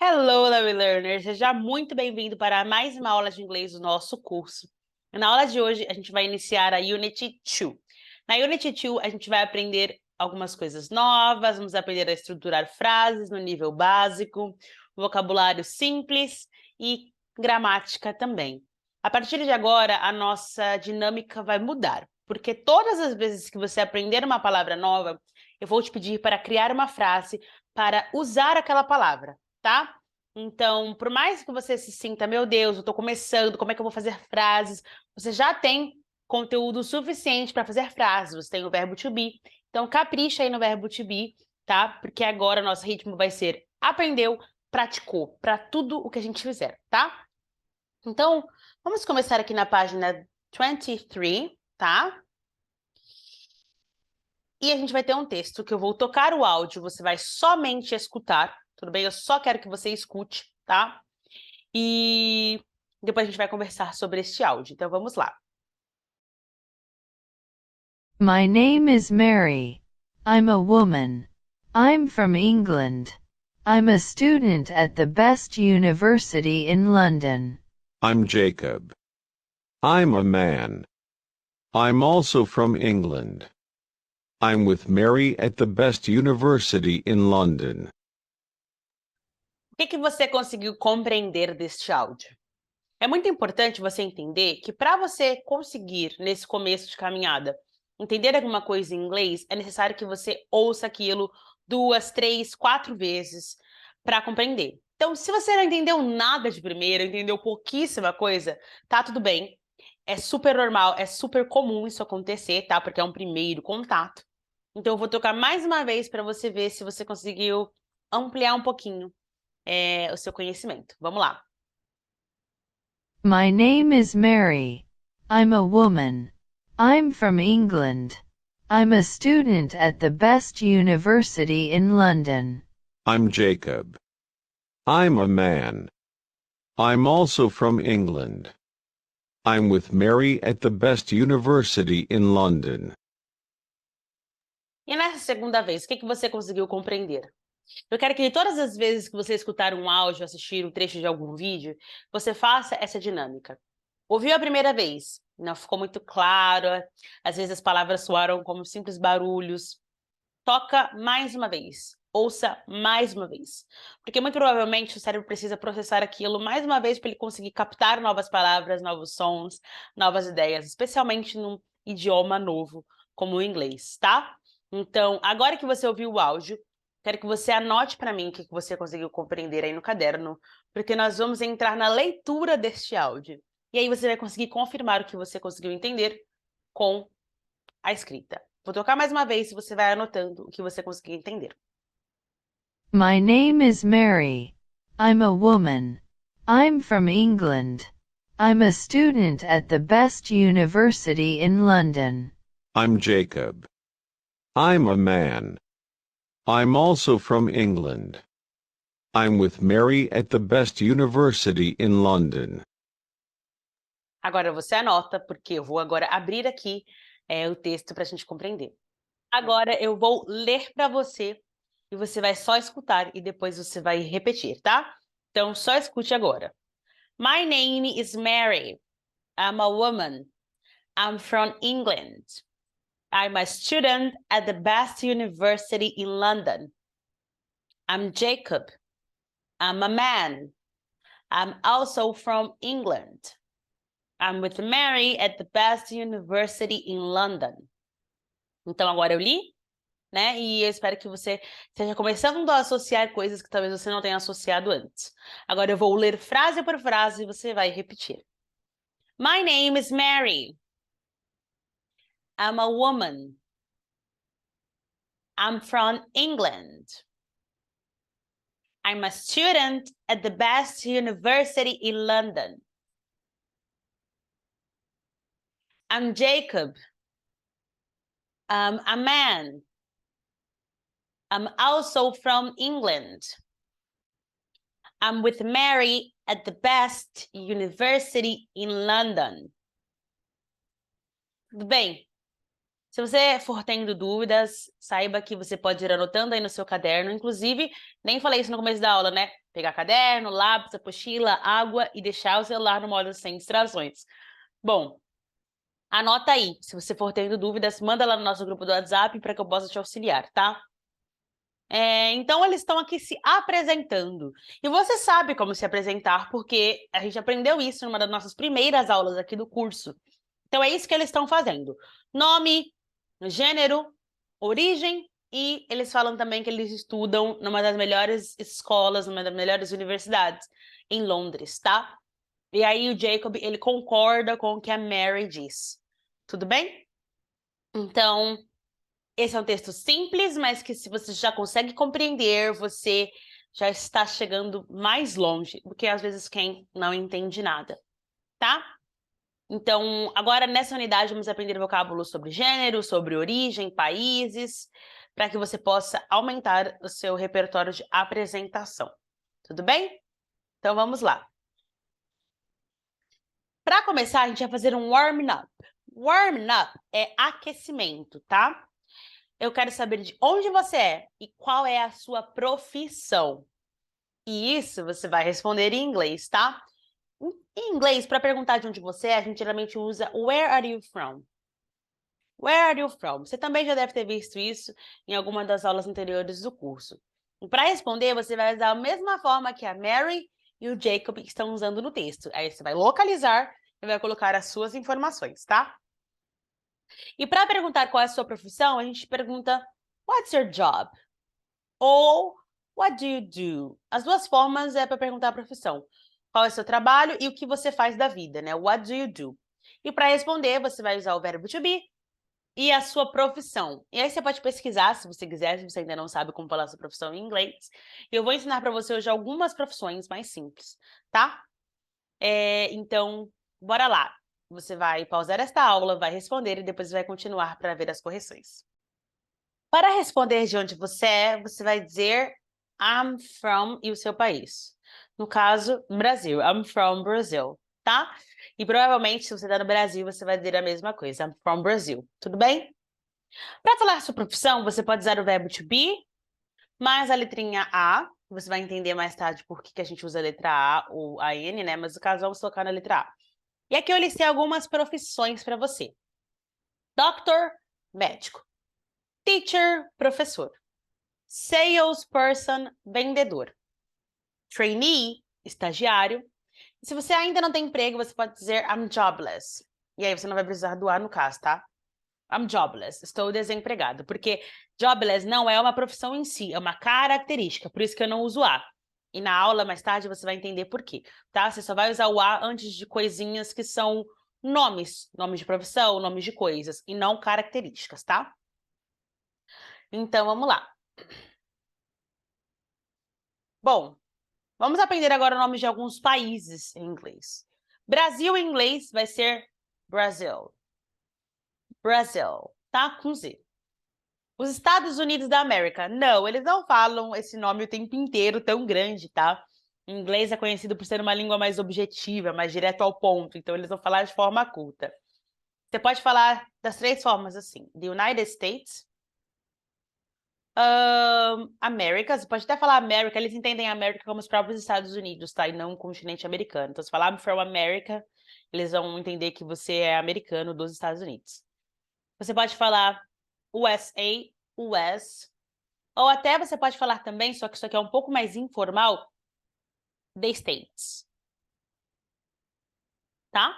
Hello, Lovely Learner! Seja muito bem-vindo para mais uma aula de inglês do nosso curso. Na aula de hoje, a gente vai iniciar a Unit 2. Na Unit 2, a gente vai aprender algumas coisas novas, vamos aprender a estruturar frases no nível básico, vocabulário simples e gramática também. A partir de agora, a nossa dinâmica vai mudar, porque todas as vezes que você aprender uma palavra nova, eu vou te pedir para criar uma frase para usar aquela palavra. Tá? Então, por mais que você se sinta, meu Deus, eu estou começando, como é que eu vou fazer frases? Você já tem conteúdo suficiente para fazer frases, você tem o verbo to be. Então, capricha aí no verbo to be, tá? Porque agora o nosso ritmo vai ser aprendeu, praticou, para tudo o que a gente fizer, tá? Então, vamos começar aqui na página 23, tá? E a gente vai ter um texto que eu vou tocar o áudio, você vai somente escutar, tudo bem? Eu só quero que você escute, tá? E depois a gente vai conversar sobre este áudio. Então, vamos lá. My name is Mary. I'm a woman. I'm from England. I'm a student at the best university in London. I'm Jacob. I'm a man. I'm also from England. I'm with Mary at the best university in London. O que você conseguiu compreender deste áudio? É muito importante você entender que para você conseguir, nesse começo de caminhada, entender alguma coisa em inglês, é necessário que você ouça aquilo 2, 3, 4 vezes para compreender. Então, se você não entendeu nada de primeira, entendeu pouquíssima coisa, tá tudo bem. É super normal, é super comum isso acontecer, tá? Porque é um primeiro contato. Então, eu vou tocar mais uma vez para você ver se você conseguiu ampliar um pouquinho o seu conhecimento. Vamos lá. My name is Mary. I'm a woman. I'm from England. I'm a student at the best university in London. I'm Jacob. I'm a man. I'm also from England. I'm with Mary at the best university in London. E nessa segunda vez, o que você conseguiu compreender? Eu quero que todas as vezes que você escutar um áudio, assistir um trecho de algum vídeo, você faça essa dinâmica. Ouviu a primeira vez? Não ficou muito claro, às vezes as palavras soaram como simples barulhos. Toca mais uma vez. Ouça mais uma vez. Porque muito provavelmente o cérebro precisa processar aquilo mais uma vez para ele conseguir captar novas palavras, novos sons, novas ideias, especialmente num idioma novo, como o inglês, tá? Então, agora que você ouviu o áudio, quero que você anote para mim o que você conseguiu compreender aí no caderno, porque nós vamos entrar na leitura deste áudio. E aí você vai conseguir confirmar o que você conseguiu entender com a escrita. Vou tocar mais uma vez e você vai anotando o que você conseguir entender. My name is Mary. I'm a woman. I'm from England. I'm a student at the best university in London. I'm Jacob. I'm a man. I'm also from England. I'm with Mary at the best university in London. Agora você anota, porque eu vou agora abrir aqui o texto para a gente compreender. Agora eu vou ler para você e você vai só escutar e depois você vai repetir, tá? Então só escute agora. My name is Mary. I'm a woman. I'm from England. I'm a student at the best university in London. I'm Jacob. I'm a man. I'm also from England. I'm with Mary at the best university in London. Então, agora eu li, né? E eu espero que você esteja começando a associar coisas que talvez você não tenha associado antes. Agora eu vou ler frase por frase e você vai repetir. My name is Mary. I'm a woman. I'm from England. I'm a student at the best university in London. I'm Jacob. I'm a man. I'm also from England. I'm with Mary at the best university in London. Tudo bem? Se você for tendo dúvidas, saiba que você pode ir anotando aí no seu caderno. Inclusive, nem falei isso no começo da aula, né? Pegar caderno, lápis, apostila, água e deixar o celular no modo sem distrações. Bom, anota aí. Se você for tendo dúvidas, manda lá no nosso grupo do WhatsApp para que eu possa te auxiliar, tá? Então, eles estão aqui se apresentando. E você sabe como se apresentar, porque a gente aprendeu isso numa das nossas primeiras aulas aqui do curso. Então, é isso que eles estão fazendo. Nome, gênero, origem, e eles falam também que eles estudam numa das melhores escolas, numa das melhores universidades, em Londres, tá? E aí o Jacob, ele concorda com o que a Mary diz. Tudo bem? Então, esse é um texto simples, mas que se você já consegue compreender, você já está chegando mais longe do que às vezes quem não entende nada, tá? Então, agora nessa unidade vamos aprender vocábulos sobre gênero, sobre origem, países, para que você possa aumentar o seu repertório de apresentação. Tudo bem? Então vamos lá. Para começar, a gente vai fazer um warming up. Warming up é aquecimento, tá? Eu quero saber de onde você é e qual é a sua profissão. E isso você vai responder em inglês, tá? Em inglês, para perguntar de onde você é, a gente geralmente usa Where are you from? Where are you from? Você também já deve ter visto isso em alguma das aulas anteriores do curso. E para responder, você vai usar a mesma forma que a Mary e o Jacob estão usando no texto. Aí você vai localizar e vai colocar as suas informações, tá? E para perguntar qual é a sua profissão, a gente pergunta What's your job? Ou What do you do? As duas formas é para perguntar a profissão. Qual é o seu trabalho e o que você faz da vida, né? What do you do? E para responder, você vai usar o verbo to be e a sua profissão. E aí você pode pesquisar, se você quiser, se você ainda não sabe como falar sua profissão em inglês. E eu vou ensinar para você hoje algumas profissões mais simples, tá? Então, bora lá. Você vai pausar esta aula, vai responder e depois vai continuar para ver as correções. Para responder de onde você vai dizer I'm from e o seu país. No caso, Brasil. I'm from Brazil, tá? E provavelmente, se você está no Brasil, você vai dizer a mesma coisa. I'm from Brazil. Tudo bem? Para falar sua profissão, você pode usar o verbo to be, mais a letrinha A. Você vai entender mais tarde por que a gente usa a letra A ou a N, né? Mas no caso, vamos colocar na letra A. E aqui eu listei algumas profissões para você. Doctor, médico. Teacher, professor. Salesperson, vendedor. Trainee, estagiário. E se você ainda não tem emprego, você pode dizer I'm jobless. E aí você não vai precisar do A no caso, tá? I'm jobless, estou desempregado. Porque jobless não é uma profissão em si, é uma característica. Por isso que eu não uso A. E na aula, mais tarde, você vai entender por quê, tá? Você só vai usar o A antes de coisinhas que são nomes. Nomes de profissão, nomes de coisas. E não características, tá? Então, vamos lá. Bom, vamos aprender agora o nome de alguns países em inglês. Brasil em inglês vai ser Brazil. Brasil, tá? Com Z. Os Estados Unidos da América. Não, eles não falam esse nome o tempo inteiro tão grande, tá? O inglês é conhecido por ser uma língua mais objetiva, mais direto ao ponto, então eles vão falar de forma culta. Você pode falar das três formas assim. The United States, América, você pode até falar América, eles entendem a América como os próprios Estados Unidos, tá? E não o continente americano. Então, se falar I'm from America, eles vão entender que você é americano dos Estados Unidos. Você pode falar USA, US, ou até você pode falar também, só que isso aqui é um pouco mais informal, the States. Tá?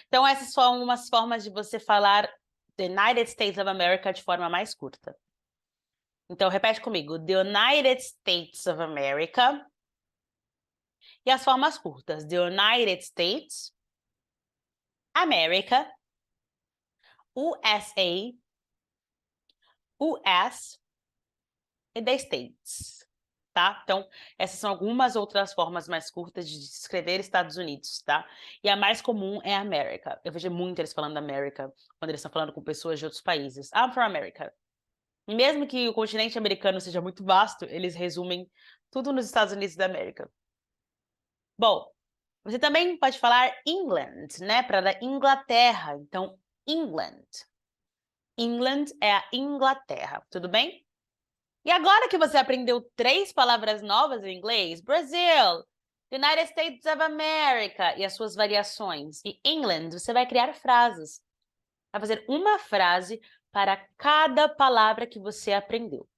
Então, essas são umas formas de você falar the United States of America de forma mais curta. Então, repete comigo. The United States of America. E as formas curtas. The United States, America, USA, US e the States. Tá? Então, essas são algumas outras formas mais curtas de escrever Estados Unidos, tá? E a mais comum é America. Eu vejo muito eles falando America quando eles estão falando com pessoas de outros países. I'm from America. E mesmo que o continente americano seja muito vasto, eles resumem tudo nos Estados Unidos da América. Bom, você também pode falar England, né? Para da Inglaterra. Então, England. England é a Inglaterra, tudo bem? E agora que você aprendeu 3 palavras novas em inglês, Brasil, United States of America e as suas variações, e England, você vai criar frases. Vai fazer uma frase para cada palavra que você aprendeu.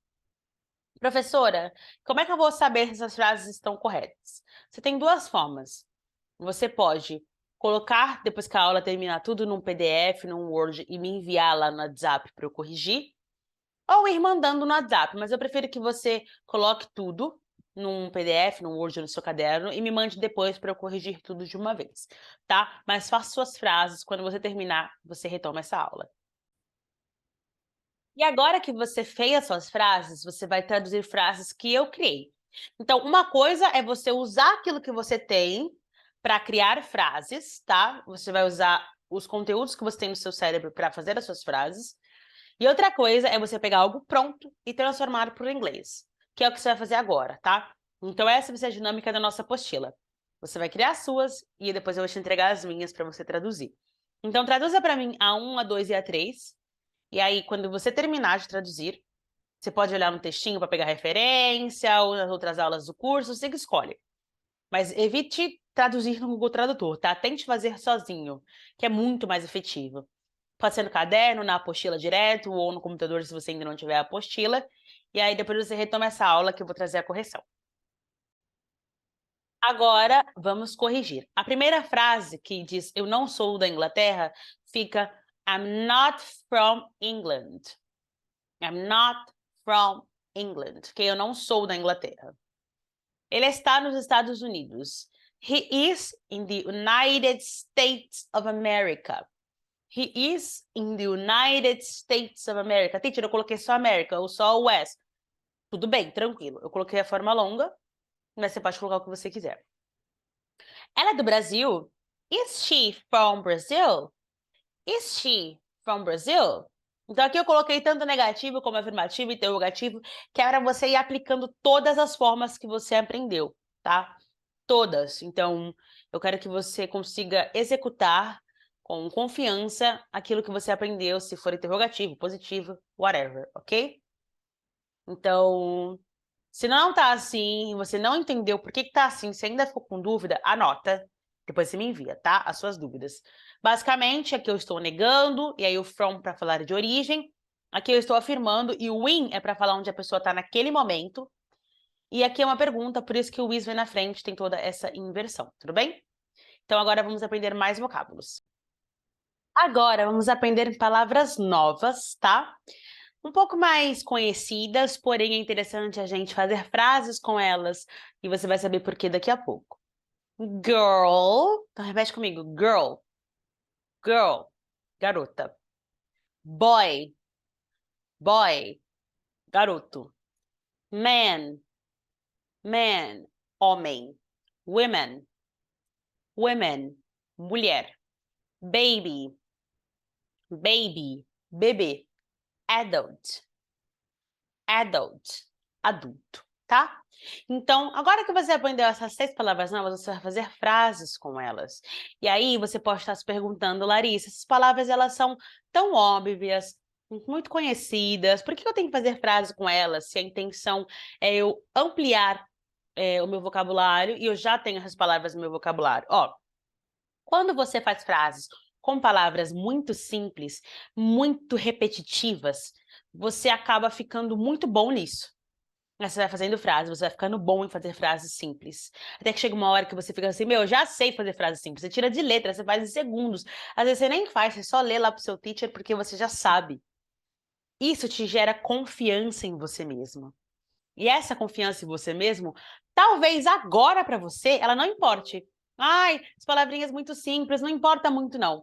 Professora, como é que eu vou saber se essas frases estão corretas? Você tem 2 formas. Você pode colocar, depois que a aula terminar, tudo num PDF, num Word e me enviar lá no WhatsApp para eu corrigir, ou ir mandando no WhatsApp, mas eu prefiro que você coloque tudo num PDF, num Word no seu caderno e me mande depois para eu corrigir tudo de uma vez, tá? Mas faça suas frases, quando você terminar, você retoma essa aula. E agora que você fez as suas frases, você vai traduzir frases que eu criei. Então, uma coisa é você usar aquilo que você tem para criar frases, tá? Você vai usar os conteúdos que você tem no seu cérebro para fazer as suas frases. E outra coisa é você pegar algo pronto e transformar para o inglês, que é o que você vai fazer agora, tá? Então, essa vai ser a dinâmica da nossa apostila. Você vai criar as suas e depois eu vou te entregar as minhas para você traduzir. Então, traduza para mim a 1, a 2 e a 3. E aí, quando você terminar de traduzir, você pode olhar no textinho para pegar referência ou nas outras aulas do curso, você que escolhe. Mas evite traduzir no Google Tradutor, tá? Tente fazer sozinho, que é muito mais efetivo. Pode ser no caderno, na apostila direto, ou no computador se você ainda não tiver a apostila. E aí depois você retoma essa aula que eu vou trazer a correção. Agora, vamos corrigir. A primeira frase que diz eu não sou da Inglaterra fica I'm not from England. I'm not from England, que eu não sou da Inglaterra. Ele está nos Estados Unidos. He is in the United States of America. He is in the United States of America. Teacher, eu coloquei só America ou só US. Tudo bem, tranquilo. Eu coloquei a forma longa, mas você pode colocar o que você quiser. Ela é do Brasil? Is she from Brazil? Is she from Brazil? Então aqui eu coloquei tanto negativo como afirmativo e interrogativo, que é para você ir aplicando todas as formas que você aprendeu, tá? Todas. Então, eu quero que você consiga executar com confiança aquilo que você aprendeu, se for interrogativo, positivo, whatever, ok? Então, se não tá assim, você não entendeu por que tá assim, se ainda ficou com dúvida, anota. Depois você me envia, tá? As suas dúvidas. Basicamente, aqui eu estou negando, e aí o from para falar de origem. Aqui eu estou afirmando, e o in é para falar onde a pessoa está naquele momento. E aqui é uma pergunta, por isso que o is vem na frente, tem toda essa inversão, tudo bem? Então agora vamos aprender mais vocábulos. Agora vamos aprender palavras novas, tá? Um pouco mais conhecidas, porém é interessante a gente fazer frases com elas e você vai saber por que daqui a pouco. Girl, então repete comigo, girl, girl, garota. Boy, boy, garoto. Man, man, homem. Women, women, mulher. Baby, baby, bebê. Adult, adult, adulto, tá? Então, agora que você aprendeu essas 6 palavras novas, você vai fazer frases com elas. E aí você pode estar se perguntando, Larissa, essas palavras elas são tão óbvias, muito conhecidas, por que eu tenho que fazer frases com elas se a intenção é eu ampliar o meu vocabulário e eu já tenho essas palavras no meu vocabulário? Ó, quando você faz frases com palavras muito simples, muito repetitivas, você acaba ficando muito bom nisso. Você vai fazendo frases, você vai ficando bom em fazer frases simples. Até que chega uma hora que você fica assim, meu, eu já sei fazer frases simples. Você tira de letra, você faz em segundos. Às vezes você nem faz, você só lê lá pro seu teacher porque você já sabe. Isso te gera confiança em você mesmo. E essa confiança em você mesmo, talvez agora para você, ela não importe. Ai, as palavrinhas muito simples, não importa muito não.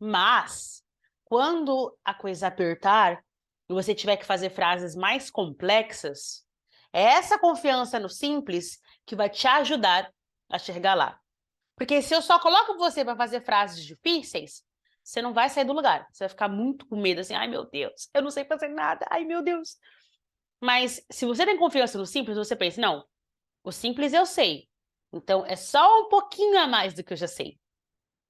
Mas, quando a coisa apertar e você tiver que fazer frases mais complexas, é essa confiança no simples que vai te ajudar a chegar lá. Porque se eu só coloco você para fazer frases difíceis, você não vai sair do lugar. Você vai ficar muito com medo, assim, ai meu Deus, eu não sei fazer nada, ai meu Deus. Mas se você tem confiança no simples, você pensa, não, o simples eu sei. Então é só um pouquinho a mais do que eu já sei.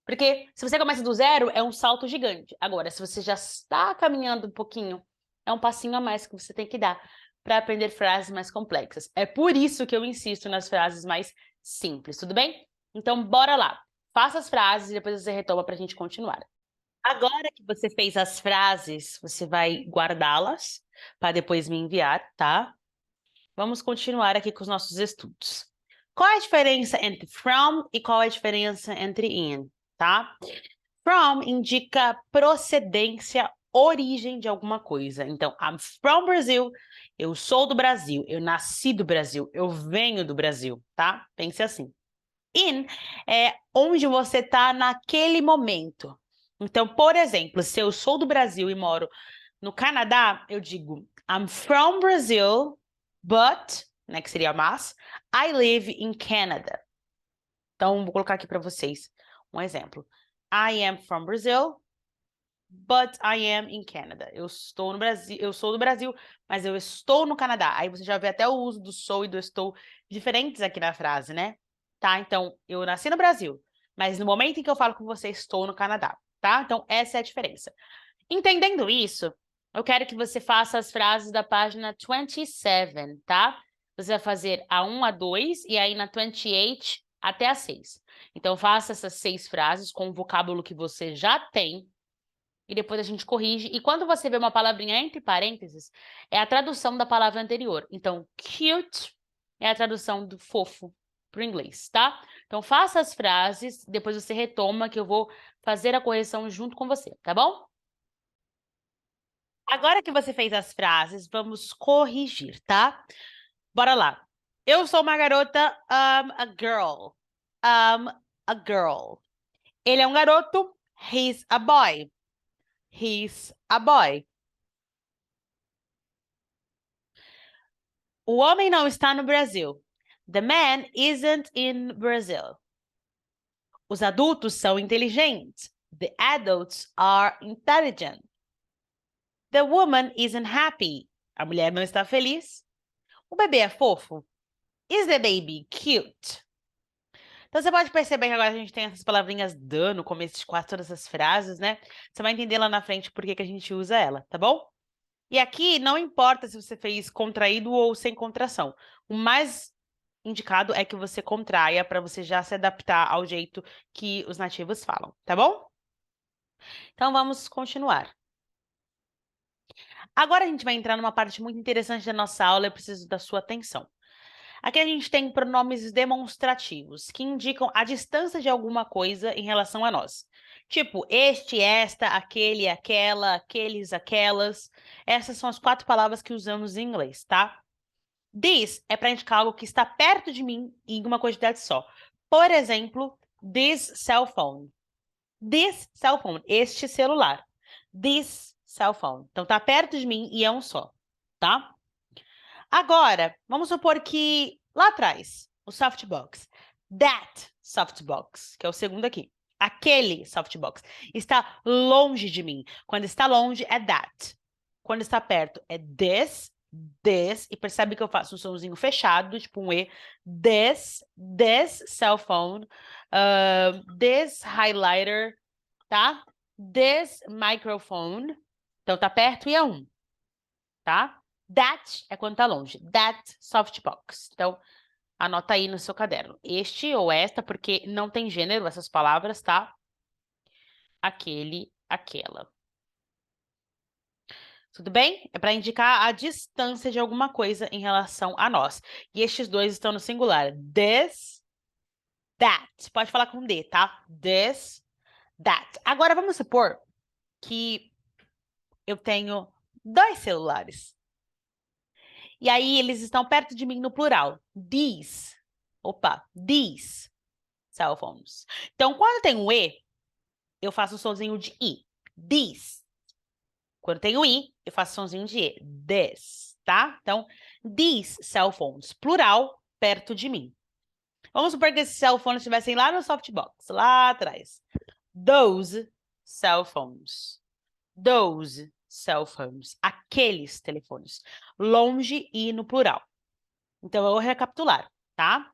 Porque se você começa do zero, é um salto gigante. Agora, se você já está caminhando um pouquinho, é um passinho a mais que você tem que dar para aprender frases mais complexas. É por isso que eu insisto nas frases mais simples, tudo bem? Então, bora lá. Faça as frases e depois você retoma para a gente continuar. Agora que você fez as frases, você vai guardá-las para depois me enviar, tá? Vamos continuar aqui com os nossos estudos. Qual é a diferença entre from e qual é a diferença entre in, tá? From indica procedência, origem de alguma coisa. Então, I'm from Brazil, eu sou do Brasil, eu nasci do Brasil, eu venho do Brasil, tá? Pense assim. In é onde você está naquele momento. Então, por exemplo, se eu sou do Brasil e moro no Canadá, eu digo I'm from Brazil, but, né, que seria mas, I live in Canada. Então, vou colocar aqui para vocês um exemplo. I am from Brazil, but I am in Canada. Eu estou no Brasil, eu sou do Brasil, mas eu estou no Canadá. Aí você já vê até o uso do sou e do estou diferentes aqui na frase, né? Tá? Então, eu nasci no Brasil, mas no momento em que eu falo com você, estou no Canadá, tá? Então, essa é a diferença. Entendendo isso, eu quero que você faça as frases da página 27, tá? Você vai fazer a 1 a 2 e aí na 28 até a 6. Então, faça essas 6 frases com o vocábulo que você já tem e depois a gente corrige. E quando você vê uma palavrinha entre parênteses, é a tradução da palavra anterior. Então, cute é a tradução do fofo para o inglês, tá? Então, faça as frases, depois você retoma que eu vou fazer a correção junto com você, tá bom? Agora que você fez as frases, vamos corrigir, tá? Bora lá. Eu sou uma garota, a girl. A girl. Ele é um garoto, he's a boy. He's a boy. O homem não está no Brasil. The man isn't in Brazil. Os adultos são inteligentes. The adults are intelligent. The woman isn't happy. A mulher não está feliz. O bebê é fofo. Is the baby cute? Então, você pode perceber que agora a gente tem essas palavrinhas "the" no começo de quase todas as frases, né? Você vai entender lá na frente por que a gente usa ela, tá bom? E aqui não importa se você fez contraído ou sem contração. O mais indicado é que você contraia para você já se adaptar ao jeito que os nativos falam, tá bom? Então, vamos continuar. Agora a gente vai entrar numa parte muito interessante da nossa aula, eu preciso da sua atenção. Aqui a gente tem pronomes demonstrativos, que indicam a distância de alguma coisa em relação a nós. Tipo, este, esta, aquele, aquela, aqueles, aquelas. Essas são as 4 palavras que usamos em inglês, tá? This é para indicar algo que está perto de mim em uma quantidade só. Por exemplo, this cell phone. This cell phone, este celular. This cell phone. Então, tá perto de mim e é um só, tá? Agora, vamos supor que lá atrás, o softbox, that softbox, que é o segundo aqui, aquele softbox, está longe de mim. Quando está longe, é that. Quando está perto, é this, e percebe que eu faço um somzinho fechado, tipo um E. This cell phone, this highlighter, tá? This microphone. Então, tá perto e é um, tá? That é quando tá longe. That softbox. Então, anota aí no seu caderno. Este ou esta, porque não tem gênero essas palavras, tá? Aquele, aquela. Tudo bem? É para indicar a distância de alguma coisa em relação a nós. E estes dois estão no singular. This, that. Pode falar com D, tá? This, that. Agora, vamos supor que eu tenho 2 celulares. E aí, eles estão perto de mim no plural. These. Opa, these cell phones. Então, quando tem um E, eu faço o sonzinho de I. These. Quando tem o I, eu faço o sonzinho de E. This, tá? Então, these cell phones, plural, perto de mim. Vamos supor que esses cell phones estivessem lá no softbox, lá atrás. Those cell phones. Those cell phones. Aqueles telefones. Longe e no plural. Então, eu vou recapitular, tá?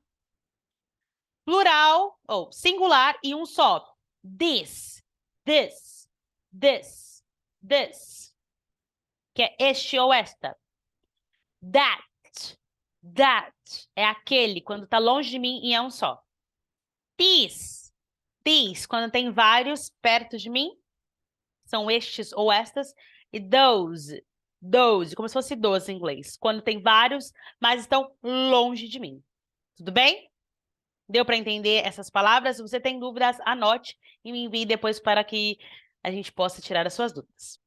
Plural, ou singular e um só. This, this, this, this. Que é este ou esta. That. É aquele, quando tá longe de mim e é um só. These, quando tem vários perto de mim, são estes ou estas. E those, como se fosse 12 em inglês. Quando tem vários, mas estão longe de mim. Tudo bem? Deu para entender essas palavras? Se você tem dúvidas, anote e me envie depois para que a gente possa tirar as suas dúvidas.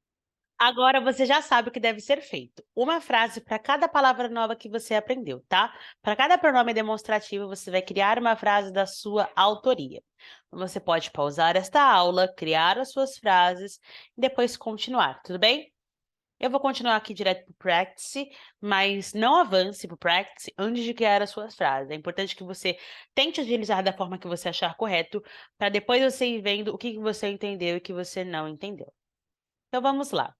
Agora você já sabe o que deve ser feito. Uma frase para cada palavra nova que você aprendeu, tá? Para cada pronome demonstrativo, você vai criar uma frase da sua autoria. Você pode pausar esta aula, criar as suas frases e depois continuar, tudo bem? Eu vou continuar aqui direto para o practice, mas não avance para o practice antes de criar as suas frases. É importante que você tente utilizar da forma que você achar correto, para depois você ir vendo o que você entendeu e o que você não entendeu. Então, vamos lá.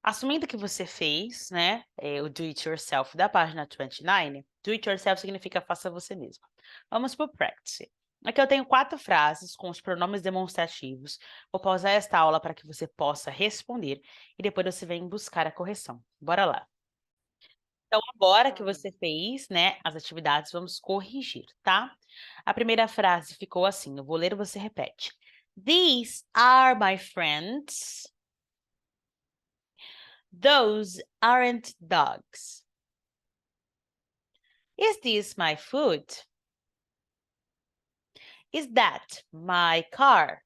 Assumindo que você fez, né, o do it yourself da página 29, do it yourself significa faça você mesmo. Vamos para o practice. Aqui eu tenho 4 frases com os pronomes demonstrativos. Vou pausar esta aula para que você possa responder e depois você vem buscar a correção. Bora lá. Então, agora que você fez, né, as atividades, vamos corrigir, tá? A primeira frase ficou assim, eu vou ler e você repete. These are my friends. Those aren't dogs. Is this my food? Is that my car?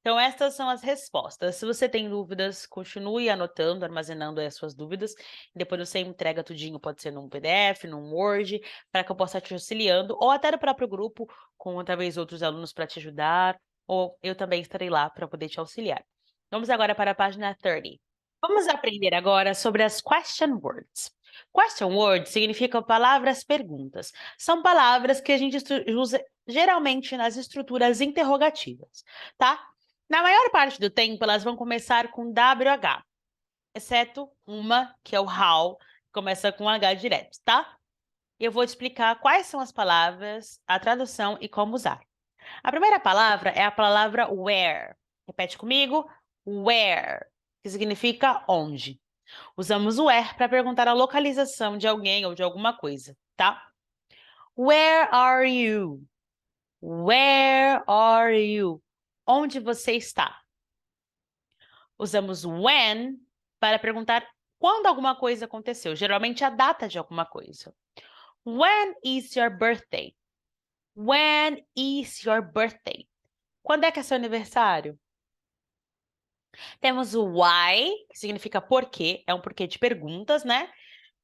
Então, estas são as respostas. Se você tem dúvidas, continue anotando, armazenando aí as suas dúvidas. Depois você entrega tudinho, pode ser num PDF, num Word, para que eu possa te auxiliando, ou até no próprio grupo, com talvez outros alunos para te ajudar, ou eu também estarei lá para poder te auxiliar. Vamos agora para a página 30. Vamos aprender agora sobre as question words. Question words significam palavras-perguntas. São palavras que a gente usa geralmente nas estruturas interrogativas, tá? Na maior parte do tempo, elas vão começar com WH, exceto uma, que é o how, que começa com H direto, tá? Eu vou te explicar quais são as palavras, a tradução e como usar. A primeira palavra é a palavra where. Repete comigo, where, que significa onde. Usamos o where para perguntar a localização de alguém ou de alguma coisa, tá? Where are you? Where are you? Onde você está? Usamos when para perguntar quando alguma coisa aconteceu, geralmente a data de alguma coisa. When is your birthday? When is your birthday? Quando é que é seu aniversário? Temos o why, que significa porquê, é um porquê de perguntas, né?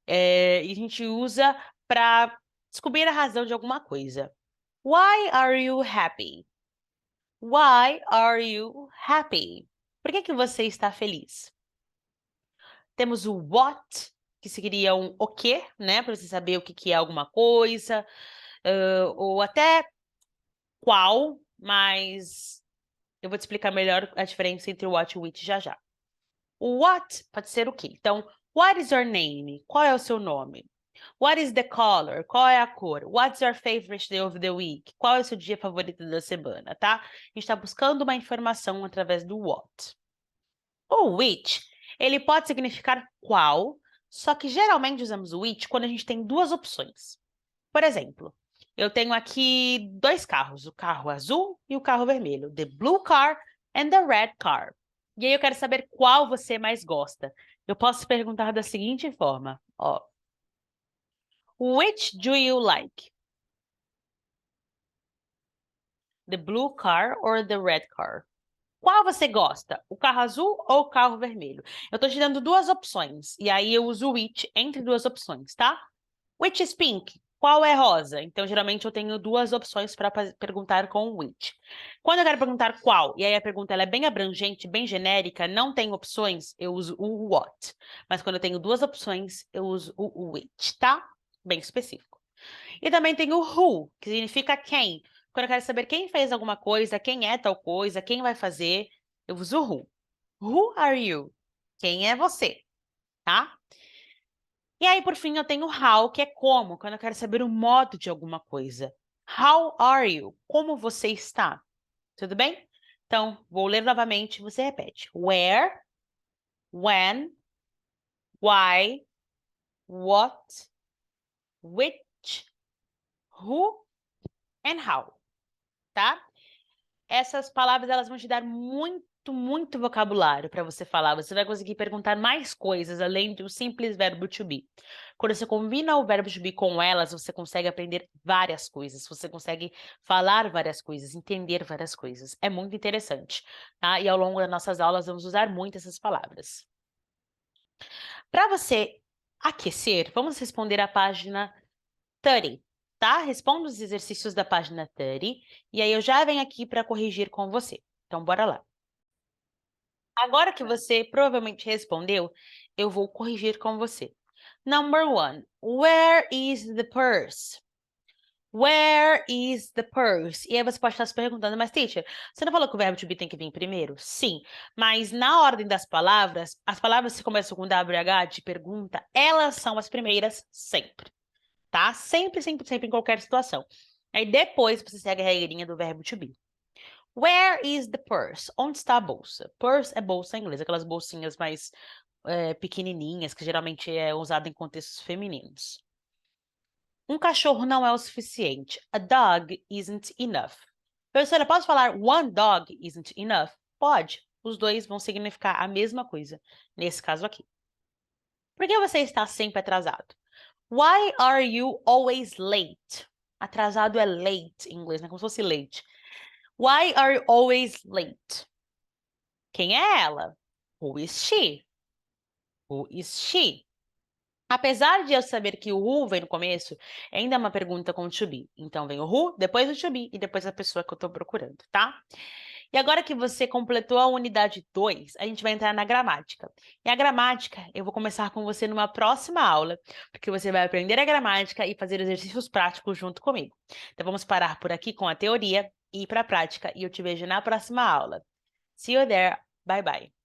E a gente usa para descobrir a razão de alguma coisa. Why are you happy? Why are you happy? Por que você está feliz? Temos o what, que seria o quê, né? Para você saber o que é alguma coisa, ou até qual, mas eu vou te explicar melhor a diferença entre o what e o which já já. O what pode ser o quê? Então, what is your name? Qual é o seu nome? What is the color? Qual é a cor? What's your favorite day of the week? Qual é o seu dia favorito da semana, tá? A gente está buscando uma informação através do what. O which, ele pode significar qual, só que geralmente usamos o which quando a gente tem duas opções. Por exemplo, eu tenho aqui 2 carros, o carro azul e o carro vermelho. The blue car and the red car. E aí eu quero saber qual você mais gosta. Eu posso perguntar da seguinte forma, ó. Which do you like? The blue car or the red car? Qual você gosta? O carro azul ou o carro vermelho? Eu tô te dando 2 opções, e aí eu uso o which entre 2 opções, tá? Which is pink? Qual é rosa? Então, geralmente, eu tenho 2 opções para perguntar com o which. Quando eu quero perguntar qual, e aí a pergunta ela é bem abrangente, bem genérica, não tem opções, eu uso o what. Mas quando eu tenho 2 opções, eu uso o which, tá? Bem específico. E também tem o who, que significa quem. Quando eu quero saber quem fez alguma coisa, quem é tal coisa, quem vai fazer, eu uso o who. Who are you? Quem é você, tá? E aí, por fim, eu tenho how, que é como, quando eu quero saber o modo de alguma coisa. How are you? Como você está? Tudo bem? Então, vou ler novamente, você repete. Where, when, why, what, which, who and how, tá? Essas palavras, elas vão te dar muito vocabulário para você falar. Você vai conseguir perguntar mais coisas além do simples verbo to be. Quando você combina o verbo to be com elas, você consegue aprender várias coisas. Você consegue falar várias coisas, entender várias coisas. É muito interessante, tá? E ao longo das nossas aulas, vamos usar muito essas palavras. Para você aquecer, vamos responder a página 30, tá? Responda os exercícios da página 30 e aí eu já venho aqui para corrigir com você. Então, bora lá. Agora que você provavelmente respondeu, eu vou corrigir com você. Number 1. Where is the purse? Where is the purse? E aí você pode estar se perguntando, mas teacher, você não falou que o verbo to be tem que vir primeiro? Sim, mas na ordem das palavras, as palavras que começam com WH de pergunta, elas são as primeiras sempre, tá? Sempre em qualquer situação. Aí depois você segue a regrinha do verbo to be. Where is the purse? Onde está a bolsa? Purse é bolsa em inglês, aquelas bolsinhas mais pequenininhas, que geralmente é usada em contextos femininos. Um cachorro não é o suficiente. A dog isn't enough. Professora, posso falar one dog isn't enough? Pode. Os dois vão significar a mesma coisa, nesse caso aqui. Por que você está sempre atrasado? Why are you always late? Atrasado é late em inglês, né? Como se fosse late. Why are you always late? Quem é ela? Who is she? Who is she? Apesar de eu saber que o who vem no começo, ainda é uma pergunta com to be. Então, vem o who, depois o to be e depois a pessoa que eu estou procurando, tá? E agora que você completou a unidade 2, a gente vai entrar na gramática. E a gramática, eu vou começar com você numa próxima aula, porque você vai aprender a gramática e fazer exercícios práticos junto comigo. Então, vamos parar por aqui com a teoria e ir para a prática, e eu te vejo na próxima aula. See you there. Bye, bye.